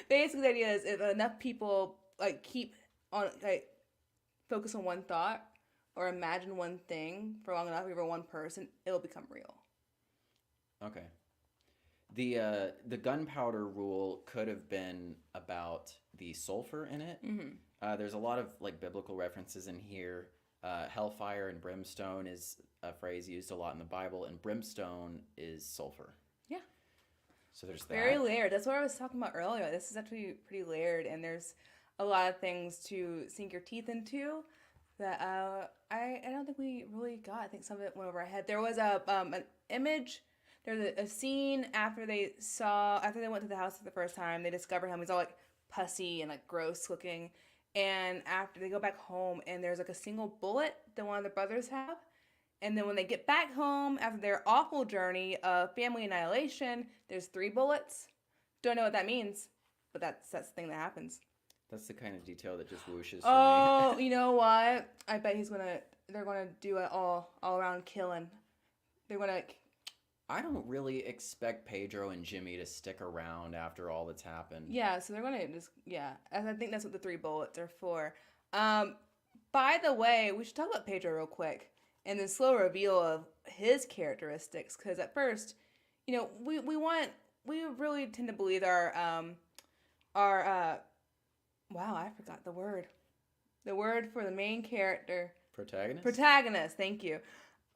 B: Basically, the idea is if enough people keep on focus on one thought or imagine one thing for long enough over one person, it'll become real.
C: Okay. The gunpowder rule could have been about the sulfur in it. There's a lot of like biblical references in here. Hellfire and brimstone is a phrase used a lot in the Bible, and brimstone is sulfur.
B: Yeah.
C: So there's that.
B: Very layered. That's what I was talking about earlier. This is actually pretty layered, and there's a lot of things to sink your teeth into that I don't think we really got. I think some of it went over our head. There was an image. There's a scene after they went to the house for the first time. They discover him. He's all like pussy and like gross looking. And after they go back home, and there's like a single bullet that one of the brothers have. And then when they get back home after their awful journey of family annihilation, there's 3 bullets. Don't know what that means, but that's the thing that happens.
C: That's the kind of detail that just whooshes.
B: Oh, you know what? I bet they're gonna do it all around killing. They're gonna.
C: I don't really expect Pedro and Jimmy to stick around after all that's happened.
B: Yeah, so they're gonna I think that's what the 3 bullets are for. By the way, we should talk about Pedro real quick and the slow reveal of his characteristics, because at first, you know, we really tend to believe wow, I forgot the word. The word for the main character.
C: Protagonist?
B: Protagonist, thank you.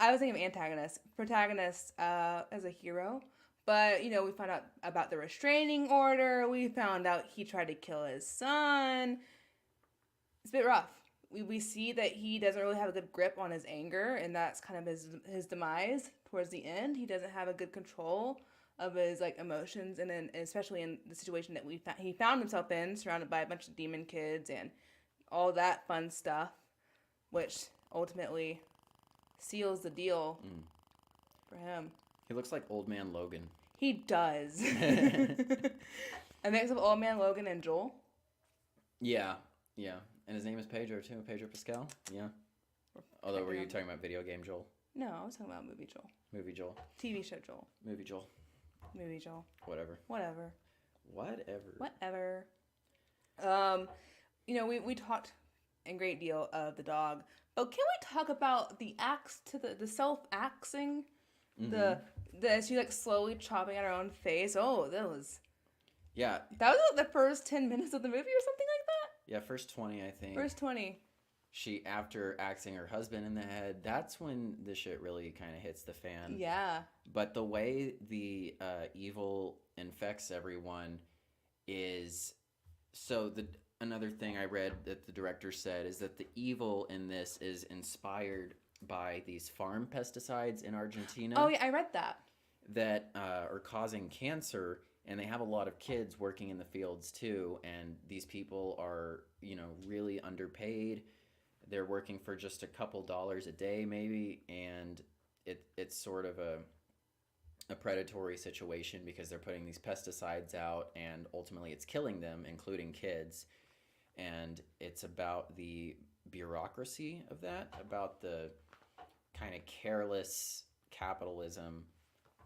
B: I was thinking of antagonist. Protagonist as a hero. But, you know, we found out about the restraining order. We found out he tried to kill his son. It's a bit rough. We see that he doesn't really have a good grip on his anger, and that's kind of his demise towards the end. He doesn't have a good control of his like emotions, and then especially in the situation that he found himself in, surrounded by a bunch of demon kids and all that fun stuff, which ultimately seals the deal for him.
C: He looks like Old Man Logan.
B: He does. A mix of Old Man Logan and Joel.
C: Yeah. And his name is Pedro too. Pedro Pascal. Yeah. Although, were you talking about video game Joel?
B: No, I was talking about movie Joel.
C: Movie Joel.
B: TV show Joel.
C: Movie Joel.
B: Movie Joel.
C: Whatever.
B: You know, we talked in great deal of the dog, but can we talk about the axe to the self-axing? Mm-hmm. She like slowly chopping at her own face. Oh, that was like the first 10 minutes of the movie or something like that.
C: Yeah, first 20, I think.
B: First 20.
C: She, after axing her husband in the head, that's when the shit really kind of hits the fan.
B: Yeah.
C: But the way the evil infects everyone is... So another thing I read that the director said is that the evil in this is inspired by these farm pesticides in Argentina.
B: Oh, yeah, I read that.
C: That are causing cancer, and they have a lot of kids working in the fields too, and these people are, you know, really underpaid. They're working for just a couple dollars a day maybe, and it's sort of a predatory situation because they're putting these pesticides out, and ultimately it's killing them, including kids. And it's about the bureaucracy of that, about the kind of careless capitalism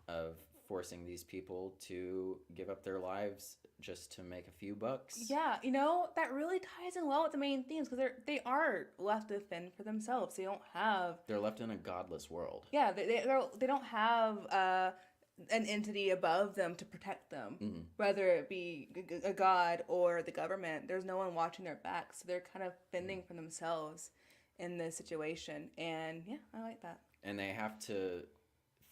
C: of forcing these people to give up their lives just to make a few bucks.
B: Yeah, you know, that really ties in well with the main themes, because they are left to fend for themselves. They're
C: left in a godless world.
B: Yeah, they don't have an entity above them to protect them, whether it be a god or the government. There's no one watching their backs, so they're kind of fending for themselves in this situation. And yeah, I like that.
C: And they have to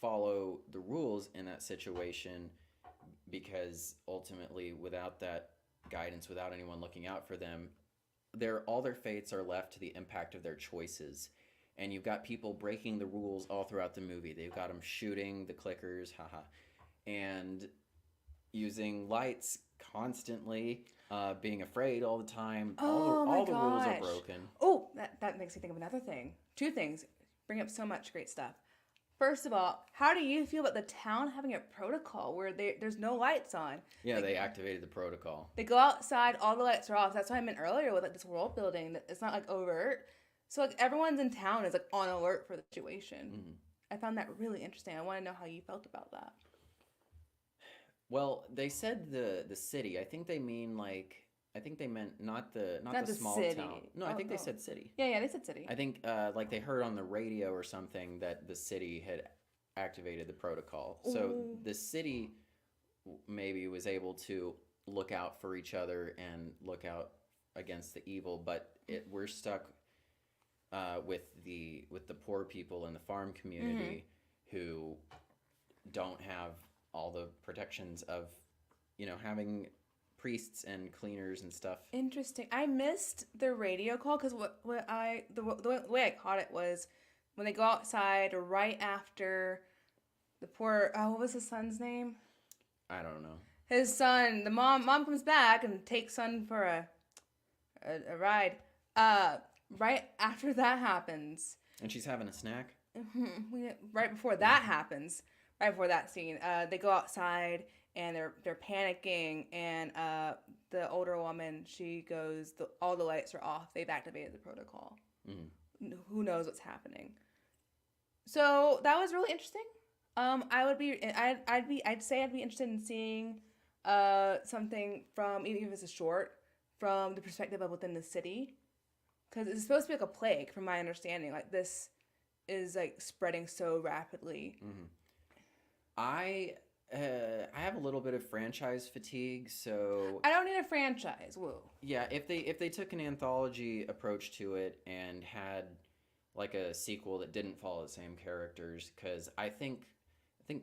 C: follow the rules in that situation, because ultimately without that guidance, without anyone looking out for them, all their fates are left to the impact of their choices. And you've got people breaking the rules all throughout the movie. They've got them shooting the clickers, and using lights constantly, being afraid all the time. All the rules are broken.
B: Oh, that makes me think of another thing. 2 things. Bring up so much great stuff. First of all, how do you feel about the town having a protocol where there's no lights on?
C: Yeah, they activated the protocol.
B: They go outside, all the lights are off. That's what I meant earlier with like this world building. That it's not like overt. So like everyone's in town is like on alert for the situation. Mm-hmm. I found that really interesting. I want to know how you felt about that.
C: Well, they said the city. I think they meant not the small
B: city.
C: town. No, I think they said city.
B: Yeah, they said city.
C: I think like they heard on the radio or something that the city had activated the protocol. So the city maybe was able to look out for each other and look out against the evil, but we're stuck with the poor people in the farm community who don't have all the protections of, having priests and cleaners and stuff.
B: Interesting. I missed the radio call because the way I caught it was when they go outside right after the poor, what was his son's name?
C: I don't know.
B: His son, the mom comes back and takes son for a ride. Right after that happens.
C: And she's having a snack?
B: Right before that happens, right before that scene, they go outside and they're panicking, and the older woman, she goes, all the lights are off. They've activated the protocol. Who knows what's happening? So that was really interesting. I'd say I'd be interested in seeing something from, even if it's a short, from the perspective of within the city, because it's supposed to be like a plague, from my understanding. Like, this is like spreading so rapidly.
C: I have a little bit of franchise fatigue, so
B: I don't need a franchise. Whoa.
C: Yeah, if they took an anthology approach to it and had like a sequel that didn't follow the same characters, because I think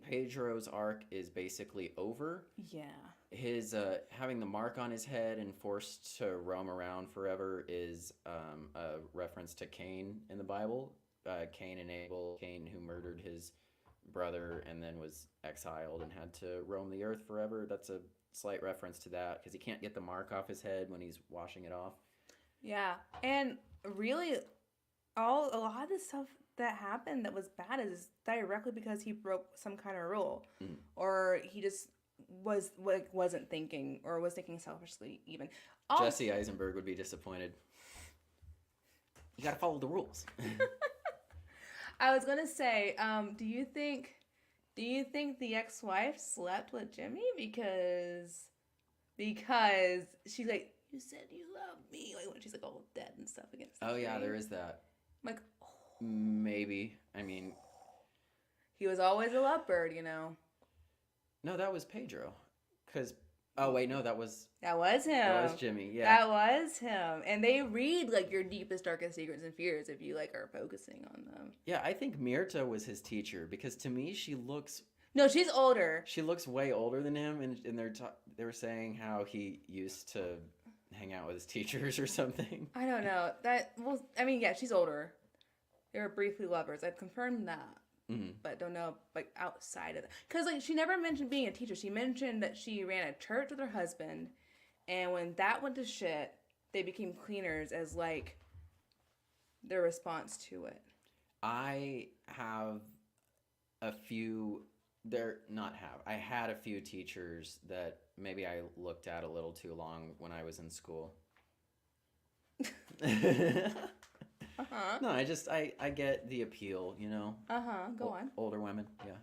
C: Pedro's arc is basically over.
B: Yeah.
C: His having the mark on his head and forced to roam around forever is a reference to Cain in the Bible. Cain and Abel, Cain who murdered his brother and then was exiled and had to roam the earth forever. That's a slight reference to that, because he can't get the mark off his head when he's washing it off.
B: Yeah, and really, a lot of the stuff that happened that was bad is directly because he broke some kind of rule, or he just wasn't thinking, or was thinking selfishly even.
C: Jesse Eisenberg would be disappointed. You gotta follow the rules.
B: I was gonna say, do you think the ex-wife slept with Jimmy because she's like, you said you love me, like when she's like all dead and stuff against the
C: yeah,
B: tree?
C: there is that.
B: Like,
C: maybe. I mean,
B: he was always a lovebird,
C: No, that was Pedro. Oh wait, no, that was
B: him.
C: That was Jimmy. Yeah,
B: that was him. And they read like your deepest, darkest secrets and fears if you like are focusing on them.
C: Yeah, I think Mirta was his teacher, because to me she looks.
B: No, she's older.
C: She looks way older than him, and they were saying how he used to hang out with his teachers or something.
B: I don't know yeah, she's older. They were briefly lovers. I've confirmed that. But don't know, like, outside of that. Because, like, she never mentioned being a teacher. She mentioned that she ran a church with her husband, and when that went to shit, they became cleaners as, like, their response to it.
C: I have a few... I had a few teachers that maybe I looked at a little too long when I was in school. No, I get the appeal,
B: Go on.
C: Older women, yeah.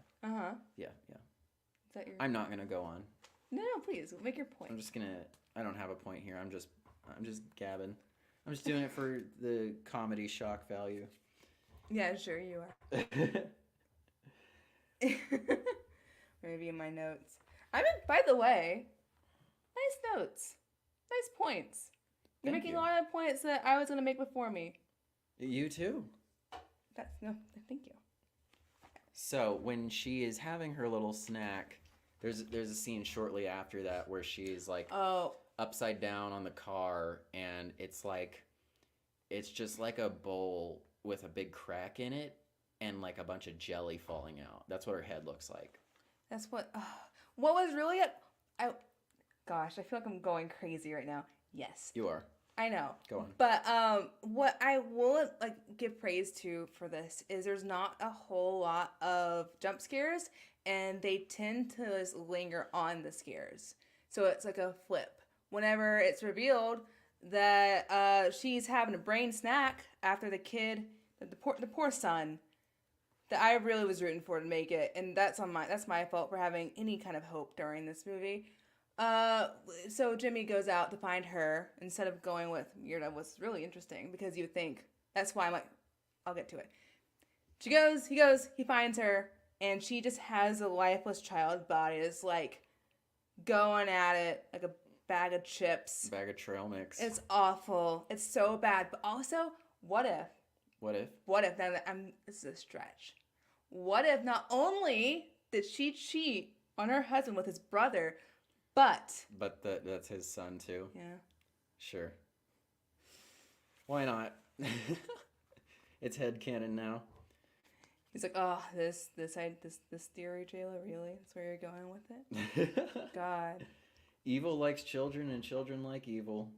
C: Yeah.
B: Is that your...
C: I'm not gonna go on.
B: No, please make your point.
C: I don't have a point here. I'm just gabbing. I'm just doing it for the comedy shock value.
B: Yeah, sure you are. Maybe in my notes. By the way, nice notes, nice points. You're making a lot of points that I was gonna make before me.
C: You too.
B: Thank you.
C: So when she is having her little snack, there's a scene shortly after that where she's like upside down on the car, and it's just like a bowl with a big crack in it and like a bunch of jelly falling out. That's what her head looks like.
B: That's what was really gosh, I feel like I'm going crazy right now. Yes.
C: You are.
B: I know.
C: Go on.
B: But what I will give praise to for this is there's not a whole lot of jump scares, and they tend to just linger on the scares. So it's like a flip. Whenever it's revealed that she's having a brain snack after the kid, the poor son, that I really was rooting for to make it, and that's my fault for having any kind of hope during this movie. So Jimmy goes out to find her instead of going with Mirta, was really interesting, because you would think, that's why I'm like, I'll get to it. He finds her, and she just has a lifeless child body. It's like going at it like a bag of chips.
C: Bag of trail mix.
B: It's awful. It's so bad. But also, what if?
C: What if?
B: What if? Now that this is a stretch. What if not only did she cheat on her husband with his brother, but
C: that's his son too.
B: Yeah.
C: Sure. Why not? It's headcanon now.
B: He's like, oh, this theory, Jayla, really? That's where you're going with it? God.
C: Evil likes children and children like evil.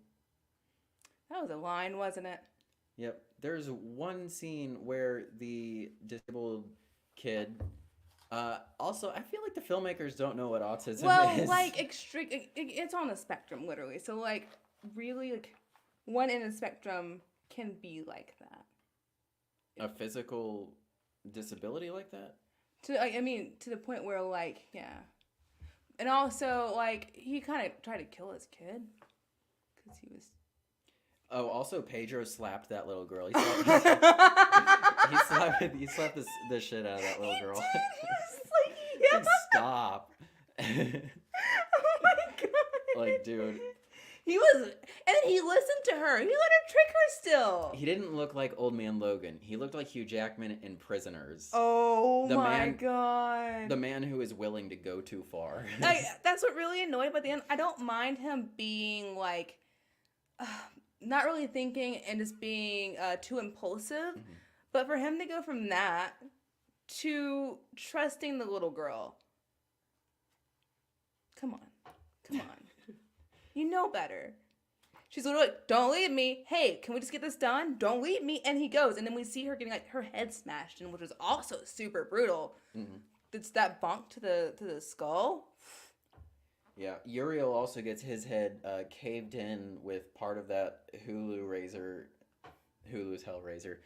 B: That was a line, wasn't it?
C: Yep. There's one scene where the disabled kid... also, I feel like the filmmakers don't know what autism is.
B: Well, like, it's on the spectrum, literally. So, like, really, like, one end of the spectrum can be like that.
C: A physical disability like that?
B: To the point where, like, yeah. And also, like, he kind of tried to kill his kid. Because he was...
C: Oh, also, Pedro slapped that little girl. He slapped the shit out of that little girl.
B: He was like, yeah.
C: Like, stop.
B: Oh my god.
C: Like, dude.
B: He was, and then he listened to her. He let her trick her still.
C: He didn't look like Old Man Logan. He looked like Hugh Jackman in Prisoners.
B: Oh my god.
C: The man who is willing to go too far.
B: That's what really annoyed me. But at the end, I don't mind him being like, not really thinking and just being too impulsive. Mm-hmm. But for him to go from that to trusting the little girl. Come on. You know better. She's literally like, don't leave me. Hey, can we just get this done? Don't leave me. And he goes. And then we see her getting like her head smashed in, which was also super brutal. Mm-hmm. It's that bonk to the skull.
C: Yeah. Uriel also gets his head caved in with part of that Hulu's Hellraiser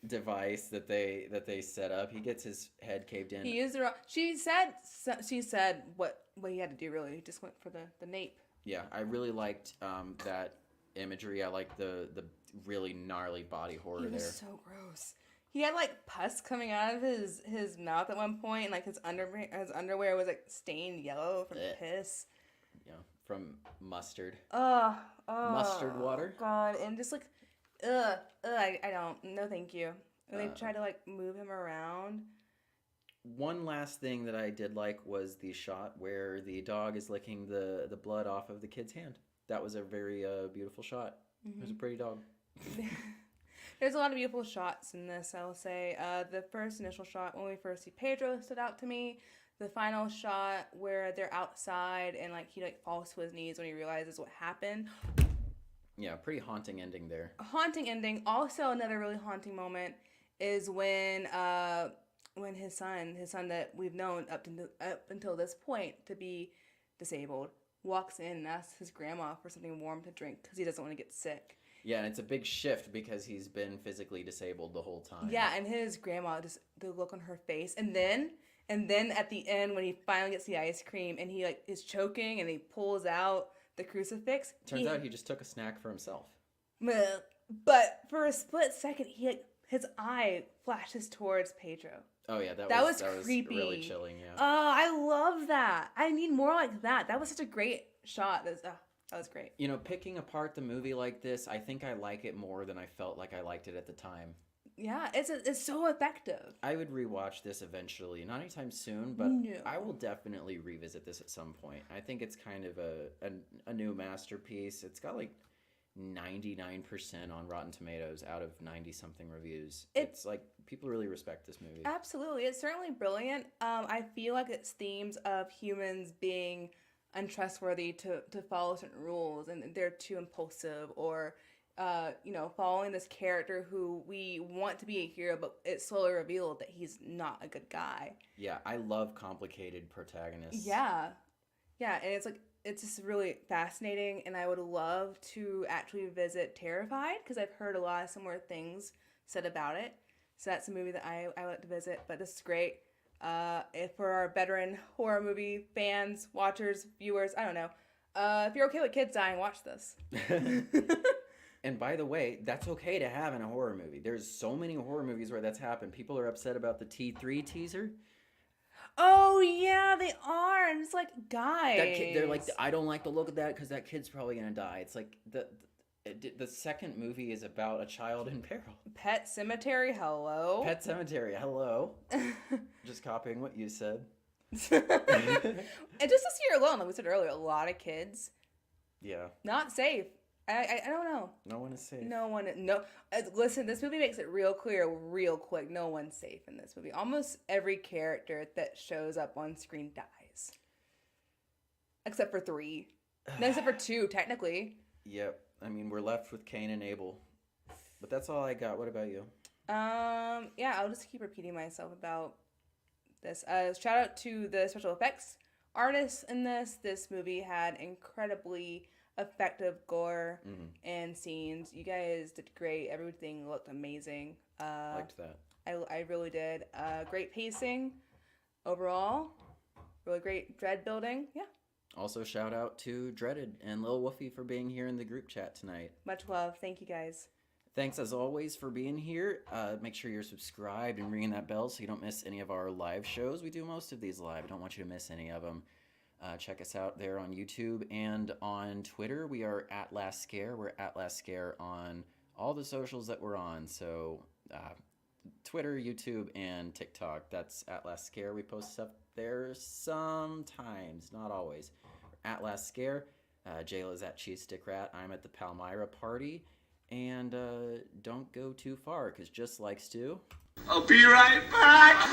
C: device that they set up. He gets his head caved in.
B: He used the wrong... She said what he had to do, really. He just went for the nape.
C: Yeah, I really liked that imagery. I liked the really gnarly body horror there. He was
B: so gross. He had like pus coming out of his mouth at one point, and like his underwear was like stained yellow from piss.
C: Yeah, from mustard.
B: Mustard
C: water.
B: God, and just like, I don't. No, thank you. And they tried to like move him around.
C: One last thing that I did like was the shot where the dog is licking the blood off of the kid's hand. That was a very beautiful shot. Mm-hmm. It was a pretty dog.
B: There's a lot of beautiful shots in this, I will say. The first initial shot, when we first see Pedro, stood out to me. The final shot where they're outside and like he like falls to his knees when he realizes what happened.
C: Yeah, pretty haunting ending there.
B: A haunting ending. Also, another really haunting moment is when his son that we've known up until this point to be disabled, walks in and asks his grandma for something warm to drink because he doesn't want to get sick.
C: Yeah, and it's a big shift because he's been physically disabled the whole time.
B: Yeah, and his grandma, just the look on her face. And then at the end when he finally gets the ice cream and he like is choking and he pulls out the crucifix.
C: Turns out he just took a snack for himself.
B: But for a split second, his eye flashes towards Pedro.
C: Oh yeah, that was
B: creepy.
C: Really chilling. Yeah.
B: Oh, I love that. I need more like that. That was such a great shot. That was great.
C: You know, picking apart the movie like this, I think I like it more than I felt like I liked it at the time.
B: Yeah, it's so effective.
C: I would rewatch this eventually, not anytime soon, but I will definitely revisit this at some point. I think it's kind of a new masterpiece. It's got like 99% on Rotten Tomatoes out of 90-something reviews. It's like people really respect this movie.
B: Absolutely. It's certainly brilliant. I feel like its themes of humans being untrustworthy to follow certain rules and they're too impulsive or following this character who we want to be a hero, but it's slowly revealed that he's not a good guy.
C: Yeah, I love complicated protagonists.
B: Yeah, and it's just really fascinating, and I would love to actually visit Terrified, because I've heard a lot of similar things said about it. So that's a movie that I like to visit, but this is great. If for our veteran horror movie fans, watchers, viewers, I don't know. If you're okay with kids dying, watch this.
C: And by the way, that's okay to have in a horror movie. There's so many horror movies where that's happened. People are upset about the T3 teaser.
B: Oh yeah, they are, and it's like, guys.
C: That kid, they're like, I don't like the look of that because that kid's probably gonna die. It's like the second movie is about a child in peril.
B: Pet Cemetery, hello.
C: Pet Cemetery, hello. Just copying what you said.
B: And just this year alone, like we said earlier, a lot of kids.
C: Yeah.
B: Not safe. I don't know.
C: No one is safe.
B: Listen, this movie makes it real clear, real quick. No one's safe in this movie. Almost every character that shows up on screen dies, except for 3. No, except for 2, technically.
C: Yep. I mean, we're left with Cain and Abel, but that's all I got. What about you?
B: Yeah, I'll just keep repeating myself about this. Shout out to the special effects artists in this. This movie had incredibly effective gore and scenes. You guys did great. Everything looked amazing.
C: Liked that.
B: I really did. Great pacing overall. Really great dread building. Yeah.
C: Also, shout out to Dreaded and Lil Woofy for being here in the group chat tonight.
B: Much love. Thank you guys.
C: Thanks as always for being here. Make sure you're subscribed and ringing that bell so you don't miss any of our live shows. We do most of these live. I don't want you to miss any of them. Check us out there on YouTube and on Twitter. We are at Last Scare. We're at Last Scare on all the socials that we're on. So Twitter, YouTube, and TikTok. That's at Last Scare. We post stuff there sometimes, not always. At Last Scare. Jayla's at Cheese Stick Rat. I'm at the Palmyra Party. And don't go too far, because just like Stu,
A: I'll be right back.